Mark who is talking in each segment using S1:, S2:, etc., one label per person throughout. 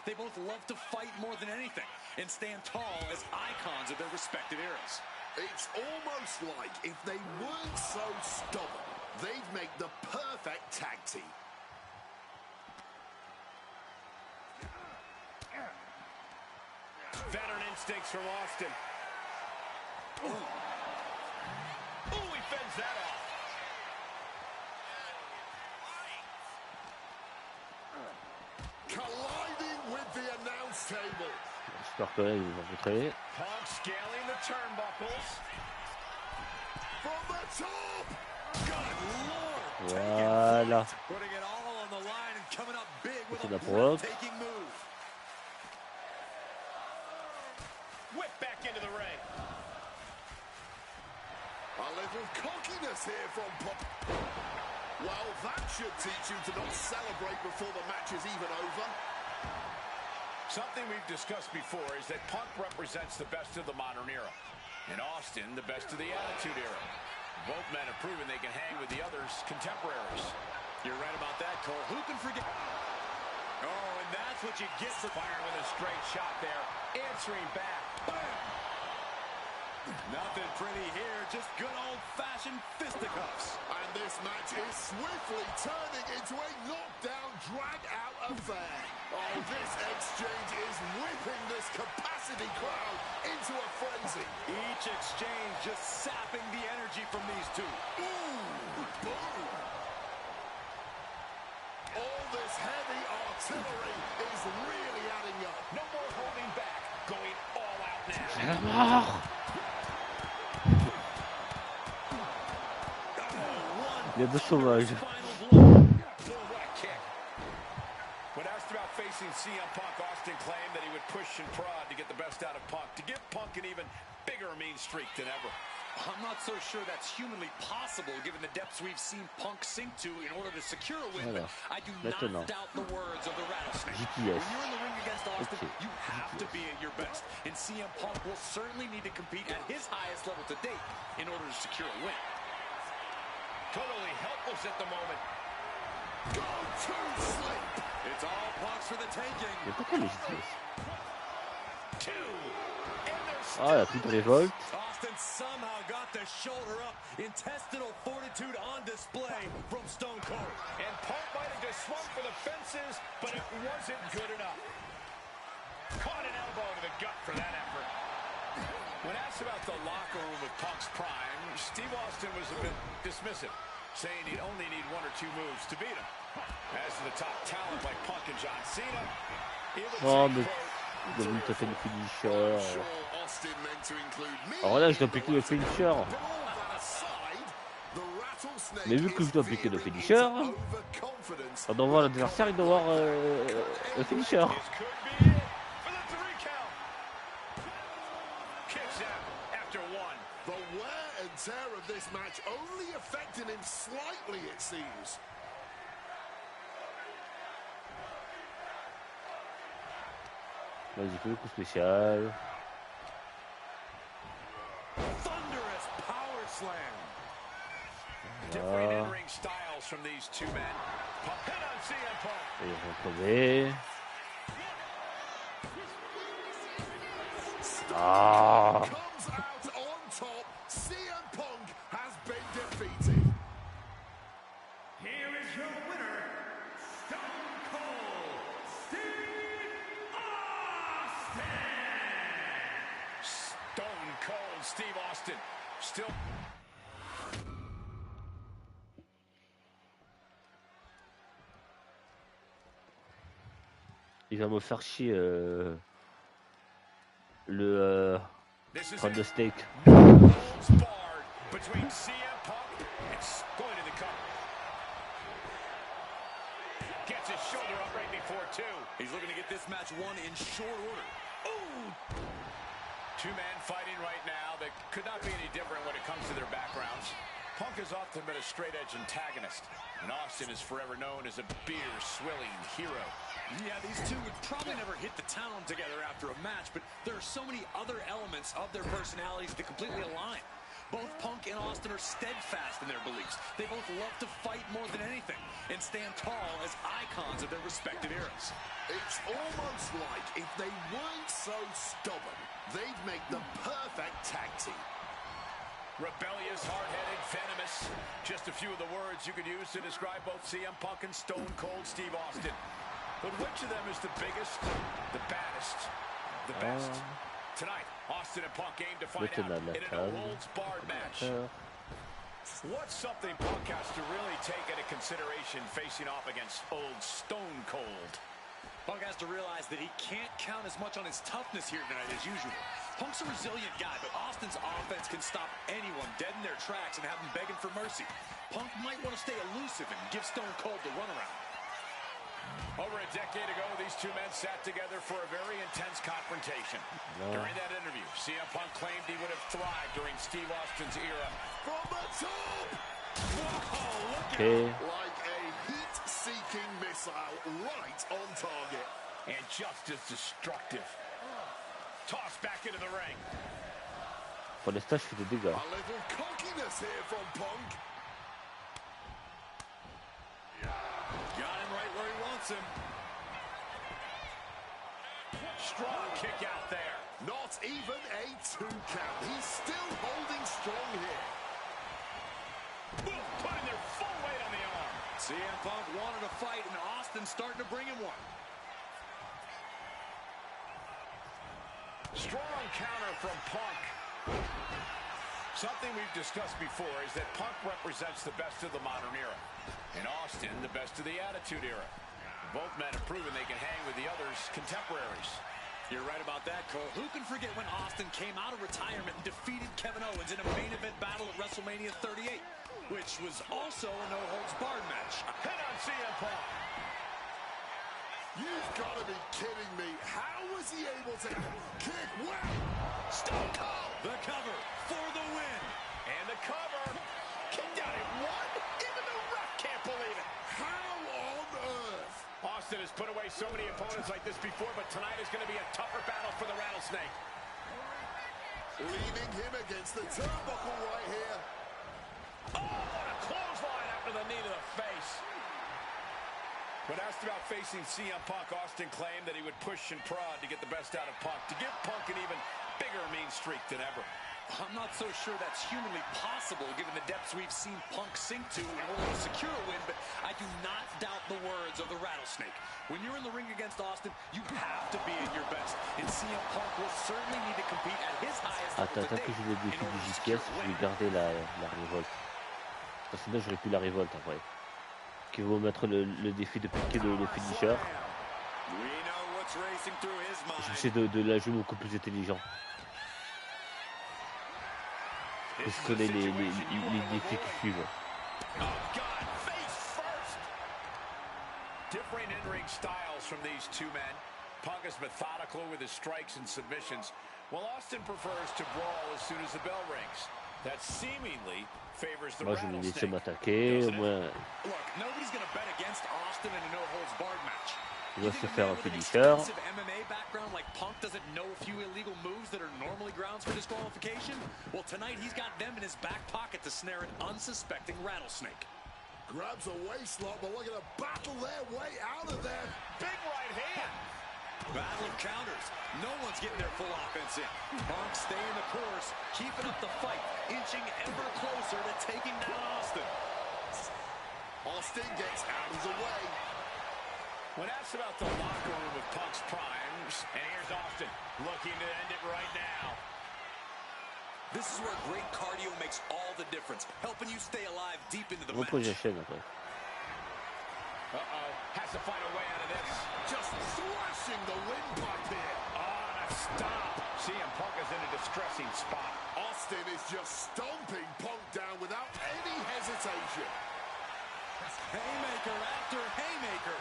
S1: they both love to fight more than anything and stand tall as icons of their respective eras.
S2: It's almost like if they weren't so stubborn, they'd make the perfect tag team.
S3: Veteran instincts from Austin. Ooh, he fends that off.
S2: Colliding with the announce table.
S4: J'espère que là, ils vont montrer.
S3: Punk scaling the turnbuckles.
S2: From the top.
S1: Good Lord.
S4: Voilà.
S1: Putting it all on the line and coming up big with
S4: C'est
S1: a
S4: la preuve.
S1: breathtaking move.
S3: Whip back into the ring.
S2: A little cockiness here from Punk. Well, that should teach you to not celebrate before the match is even over.
S3: Something we've discussed before is that Punk represents the best of the modern era, and Austin the best of the Attitude Era. Both men have proven they can hang with the others' contemporaries.
S1: You're right about that, Cole. Who can forget? Oh, and that's what you get for
S3: Firing with a straight shot there, answering back.
S1: Bam! Nothing pretty here, just good old-fashioned fisticuffs.
S2: And this match is swiftly turning into a knockdown, drag-out affair. Oh, this exchange is whipping this capacity crowd into a frenzy.
S1: Each exchange just sapping the energy from these two.
S2: Ooh, boom. All this heavy artillery is really adding up.
S3: No more holding back, going all out now.
S4: Il y a deux sauvages.
S3: When asked about facing CM Punk, Austin claimed that he would push and prod to get the best out of Punk, to give Punk an even bigger mean streak than ever.
S1: I'm not so sure that's humanly possible given the depths we've seen Punk sink to in order to secure a win.
S4: Voilà.
S1: I do
S4: Maintenant.
S1: not doubt the words of the rattlesnake.
S4: GPS.
S1: When you're in the ring against Austin,
S4: Okay.
S1: you have to be at your best. And CM Punk will certainly need to compete at his highest level to date in order to secure a win.
S3: Totally helpless at the moment.
S2: Go to sleep.
S1: It's all Punk's for the taking.
S4: Mais pourquoi les GPS?
S3: Two. And they're
S4: Ah, la petite révolte.
S1: Austin somehow got the shoulder up. Intestinal fortitude on display from Stone Cold.
S3: And Punk might have just swung for the fences, but it wasn't good enough. Caught an elbow to the gut for that effort. When asked about the locker room of Punk's prime, Steve Austin was a bit dismissive, saying he'd only need one or two moves to beat him. As to the top talent like Punk and John Cena, it would
S4: Oh,
S3: say,
S4: mais
S3: quote,
S4: il a voulu taper le finisher.
S2: Sure, Austin meant to include me.
S4: Alors là, je dois piquer le finisher.
S2: But all that aside, the rattlesnake
S4: Mais vu que je dois piquer le
S2: is
S4: finisher,
S2: veering into overconfidence.
S4: quand on voit l'adversaire, il doit voir le finisher.
S3: this could be it for the 3 count. Kicks out after 1.
S2: The wear and tear of this match only affecting him slightly, it seems.
S4: Vas-y, fais le coup spécial.
S1: Thunderous power slam.
S3: Different in-ring styles from these two men. Punk hit on CM Punk.
S4: Et ils vont crever. Ah.
S2: Comes out on top. CM Punk has been defeated.
S5: Here is your winner, Stone Cold Steve Austin!
S3: Stone Cold Steve Austin. Still.
S4: Il va me faire chier le
S3: This is
S4: front de
S3: it.
S4: steak.
S3: Holds barred between CM Punk and going to the cover. Gets his shoulder up right before 2.
S1: He's looking to get this match won in short order.
S3: Ooh! 2 men fighting right now that could not be any different when it comes to their backgrounds. Punk has often been a straight-edge antagonist, and Austin is forever known as a beer-swilling hero.
S1: Yeah, these two would probably never hit the town together after a match, but there are so many other elements of their personalities that completely align. Both Punk and Austin are steadfast in their beliefs. They both love to fight more than anything and stand tall as icons of their respective eras.
S2: It's almost like if they weren't so stubborn, they'd make the perfect tag team.
S3: Rebellious, hard-headed, venomous. Just a few of the words you could use to describe both CM Punk and Stone Cold Steve Austin. But which of them is the biggest, the baddest, the best? Tonight, Austin and Punk aim to find out in a no-holds-barred match. What's something Punk has to really take into consideration facing off against old Stone Cold?
S1: Punk has to realize that he can't count as much on his toughness here tonight as usual. Punk's a resilient guy, but Austin's offense can stop anyone dead in their tracks and have them begging for mercy. Punk might want to stay elusive and give Stone Cold the runaround.
S3: Over a decade ago, these two men sat together for a very intense confrontation. During that interview, CM Punk claimed he would have thrived during Steve Austin's era.
S2: From the top!
S3: Whoa, look
S4: Okay.
S2: Like a heat-seeking missile right on target.
S3: And just as destructive. Tossed back into the ring.
S4: Pour l'instant, je fais des dégâts.
S2: A little cockiness here from Punk.
S1: Got him right where he wants him.
S3: Strong kick out there.
S2: Not even a 2 count. He's still holding strong here.
S3: Boom, putting their full weight on the arm.
S1: CM Punk wanted a fight, and Austin's starting to bring him one.
S3: Strong counter from Punk. Something we've discussed before is that Punk represents the best of the modern era, and Austin the best of the Attitude Era. Both men have proven they can hang with the others' contemporaries.
S1: You're right about that, Cole. Who can forget when Austin came out of retirement and defeated Kevin Owens in a main event battle at WrestleMania 38, which was also a no-holds-barred match.
S3: Hit on CM Punk.
S2: You've got to be kidding me. How was he able to kick well?
S3: Stone Cold.
S1: The cover for the win.
S3: And the cover. Kicked out at one. Even the ref can't believe it.
S2: How on earth?
S3: Austin has put away so many opponents like this before, but tonight is going to be a tougher battle for the Rattlesnake.
S2: Leaning him against the turnbuckle right here.
S3: Oh, what a clothesline after the knee to the face. When asked about facing CM Punk, Austin claimed that he would push and prod to get the best out of Punk, to give Punk an even bigger mean streak than ever.
S1: I'm not so sure that's humanly possible given the depths we've seen Punk sink to in order to secure a win, but I do not doubt the words of the Rattlesnake. When you're in the ring against Austin, you have to be at your best, and CM Punk will certainly need to compete at his highest level
S4: Attends que
S1: today
S4: j'ai le défi du JKS, je vais garder la révolte. Parce que sinon j'aurais plus la révolte en vrai. Qui vont mettre le défi de piquer le finisher. Je vais essayer de la jouer beaucoup plus intelligent. Parce que les défis qui suivent.
S3: Different in-ring styles from these two men. Punk is methodical with his strikes and submissions, while Austin prefers to brawl as soon as the bell rings. That seemingly favors the
S4: Moi je vais laisser
S3: Rattlesnake.
S4: m'attaquer, moi
S1: Look, nobody's going to bet against Austin in a no-holds-barred match.
S4: il va se faire un
S1: With an
S4: finisher.
S1: extensive MMA background like Punk doesn't know a few illegal moves that are normally grounds for disqualification? Well, tonight he's got them in his back pocket to snare an unsuspecting Rattlesnake.
S2: Grabs a waistlock, but look at them battle their way out of there.
S3: Big right hand.
S1: Battle of counters. No one's getting their full offense in. Punk staying the course, keeping up the fight, inching ever closer to taking down Austin.
S2: Austin gets out of the way.
S3: When asked about the locker room of Punk's primes, and here's Austin looking to end it right now.
S1: This is where great cardio makes all the difference, helping you stay alive deep into the
S4: Repose la
S1: match.
S4: chaîne après.
S3: Has to find a way out of this.
S2: Just thrashing the windpipe here.
S3: On a stop. CM Punk is in a distressing spot.
S2: Austin is just stomping Punk down without any hesitation.
S1: Haymaker after haymaker.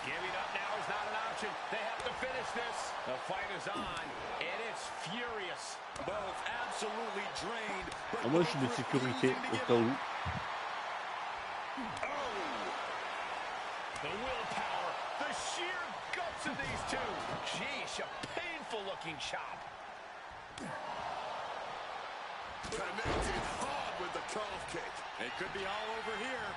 S3: Giving up now is not an option. They have to finish this. The fight is on, and it's furious.
S1: Both absolutely drained. But
S4: Moi je suis de sécurité au cas où.
S3: The willpower, the sheer guts of these two. Sheesh, a painful looking chop.
S2: Connected hard with the calf kick.
S1: It could be all over here.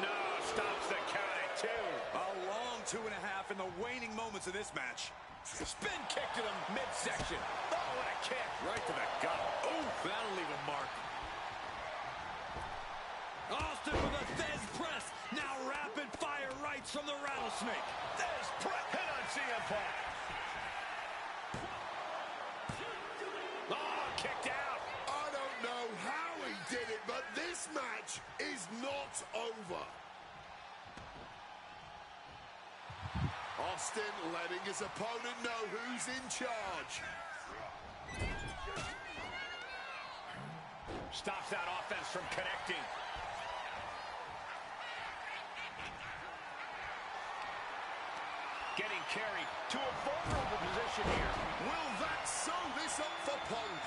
S3: No, stops the count at 2.
S1: A long 2.5 in the waning moments of this match.
S3: Spin kick to the midsection. Oh, what a kick.
S1: Right to the gut. Oh, that'll leave a mark. Austin with a Thez press. Now rapid fire rights from the rattlesnake.
S3: Thez press. Hit on CM Punk. Oh, kicked out.
S2: I don't know how he did it, but this match is not over. Austin letting his opponent know who's in charge.
S3: Stops that offense from connecting. Getting carried to a vulnerable position here.
S2: Will that sew this up for Punk?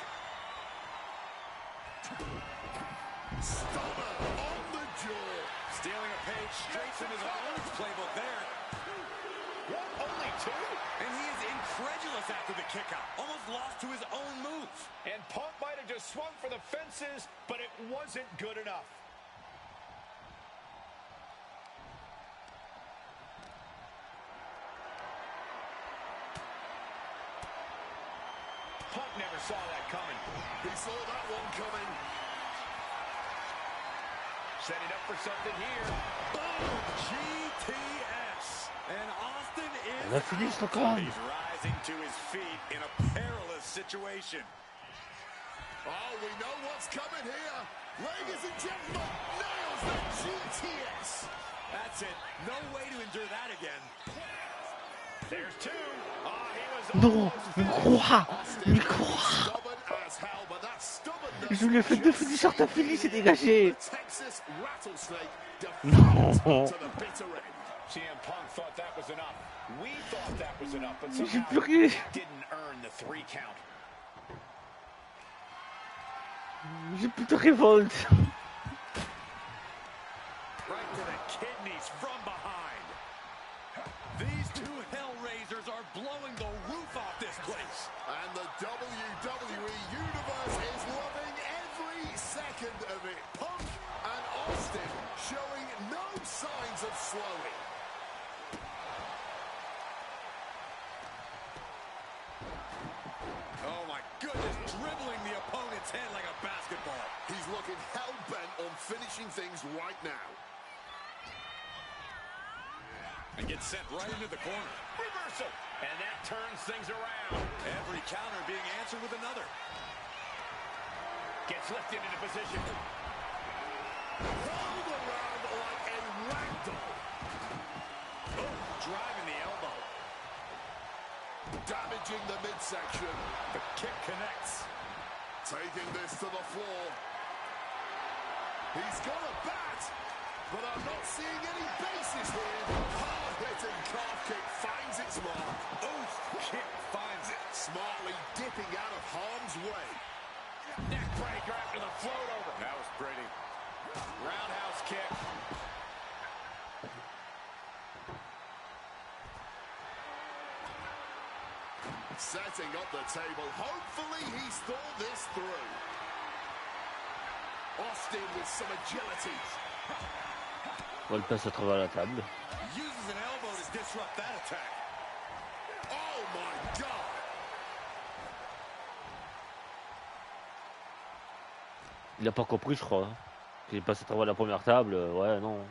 S2: Stunner on the jaw.
S1: Stealing a page straight from his opponent's playbook there.
S3: What, only 2?
S1: And he is incredulous after the kick out. Almost lost to his own move.
S3: And Punk might have just swung for the fences, but it wasn't good enough. Punk never saw that coming.
S2: He saw that one coming.
S3: Setting up for something here.
S1: Boom! GTS. And Austin is...
S4: Elle a fini son crâne.
S1: He's rising to his feet in a perilous situation.
S2: Oh, we know what's coming here. Ladies and gentlemen, nails the GTS.
S1: That's it. No way to endure that again.
S3: There's 2.
S4: Non, il croit. Il croit.
S2: Stubborn as hell, but that stubbornness...
S4: Je lui ai fait 2 finisseurs, t'as fini, c'est dégagé.
S2: Texas rattlesnake
S4: Non.
S2: to the bitter end.
S3: CM Punk thought that was enough. We thought that was enough, but
S4: J'ai
S3: somehow
S4: plus rien.
S3: didn't earn the 3 count.
S4: J'ai plus de révolte.
S1: Right to the kidneys from behind. These 2 Hellraisers are blowing the roof off this place.
S2: And the WWE Universe is loving every second of it. Punk and Austin showing no signs of slowing.
S1: Oh my goodness, dribbling the opponent's head like a basketball.
S2: He's looking hell-bent on finishing things right now.
S1: And gets sent right into the corner.
S3: Reversal. And that turns things around.
S1: Every counter being answered with another.
S3: Gets lifted into position.
S2: Rolled around like a ragdoll.
S1: Oh, driving the elbow.
S2: Damaging the midsection.
S1: The kick connects.
S2: Taking this to the floor. He's got a bat, but I'm not seeing any bases here. Hard-hitting calf kick finds its mark.
S1: Oh, kick finds it.
S2: Smartly dipping out of harm's way.
S3: Neck breaker after the float over.
S1: That was pretty.
S3: Roundhouse kick.
S2: Setting up the table. Hopefully he's thought this through. Austin with some agility.
S4: On le passe à travers la table.
S1: Uses an elbow to disrupt that attack.
S2: Oh my God.
S4: Il a pas compris, je crois. Il est passé à travers la première table. Ouais, non.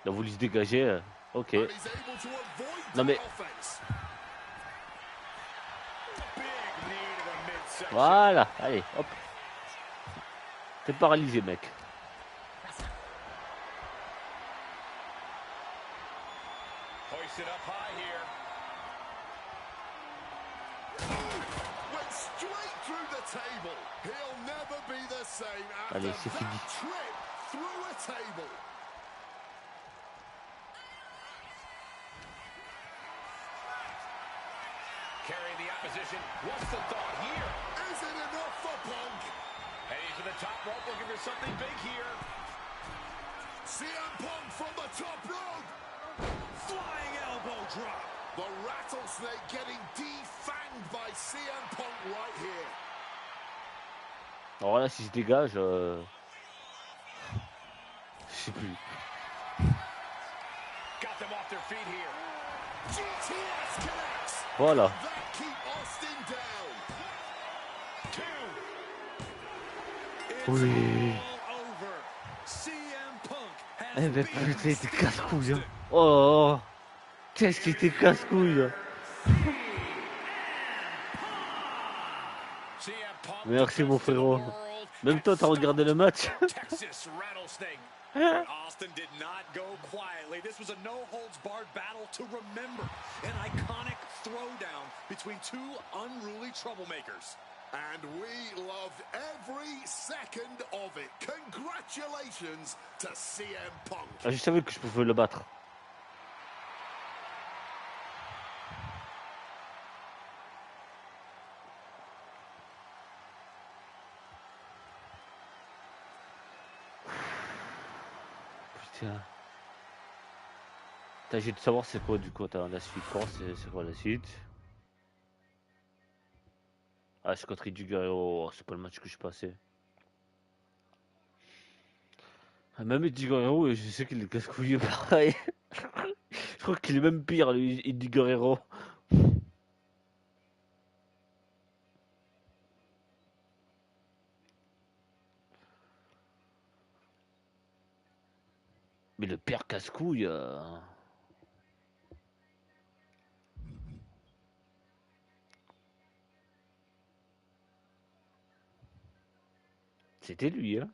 S4: Il a voulu se dégager. Ok.
S2: And he's able to avoid
S4: Non mais.
S2: offense.
S4: Voilà. Allez, hop. T'es paralysé, mec.
S3: Hoisted up high here.
S2: Went straight through the table. He'll never be the same after
S4: Allez, c'est
S2: that
S4: fini.
S2: trip through a table.
S3: Carrying the opposition. What's the thought here?
S2: Is it enough for Punk?
S3: Heading to the top rope, looking for something big here.
S2: CM Punk from the top rope.
S1: Flying elbow drop.
S2: The rattlesnake getting defanged by CM Punk right here.
S4: Alors là, si je dégage, je sais plus.
S3: Got them off their feet here.
S2: GTS connects.
S4: Voilà.
S2: That keep Austin down.
S4: Oui.
S1: All over. CM Punk has
S4: Eh ben
S1: beaten
S4: putain, c'était
S1: Steve
S4: casse-couille. Hein.
S1: Austin.
S4: Oh, qu'est-ce qui était casse-couille.
S3: CM Punk,
S4: Merci
S3: the
S4: mon
S3: best in the
S4: frérot.
S3: world,
S4: Même toi, t'as regardé le match.
S3: Texas Rattlesnake.
S1: But Austin did not go quietly. This was a no-holds-barred battle to remember. An iconic throwdown between two unruly troublemakers.
S2: And we loved every second of it. Congratulations to CM Punk.
S4: Ah, je savais que je pouvais le battre. Putain. J'ai de savoir c'est quoi du coup. Attends, la suite. C'est quoi la suite? Ah, c'est contre du Guerrero. Oh, c'est pas le match que je passais. Ah, même Eddie Guerrero, je sais qu'il est casse-couille pareil. Je crois qu'il est même pire, lui, Eddie Guerrero. Mais le père casse-couille. C'était lui, hein.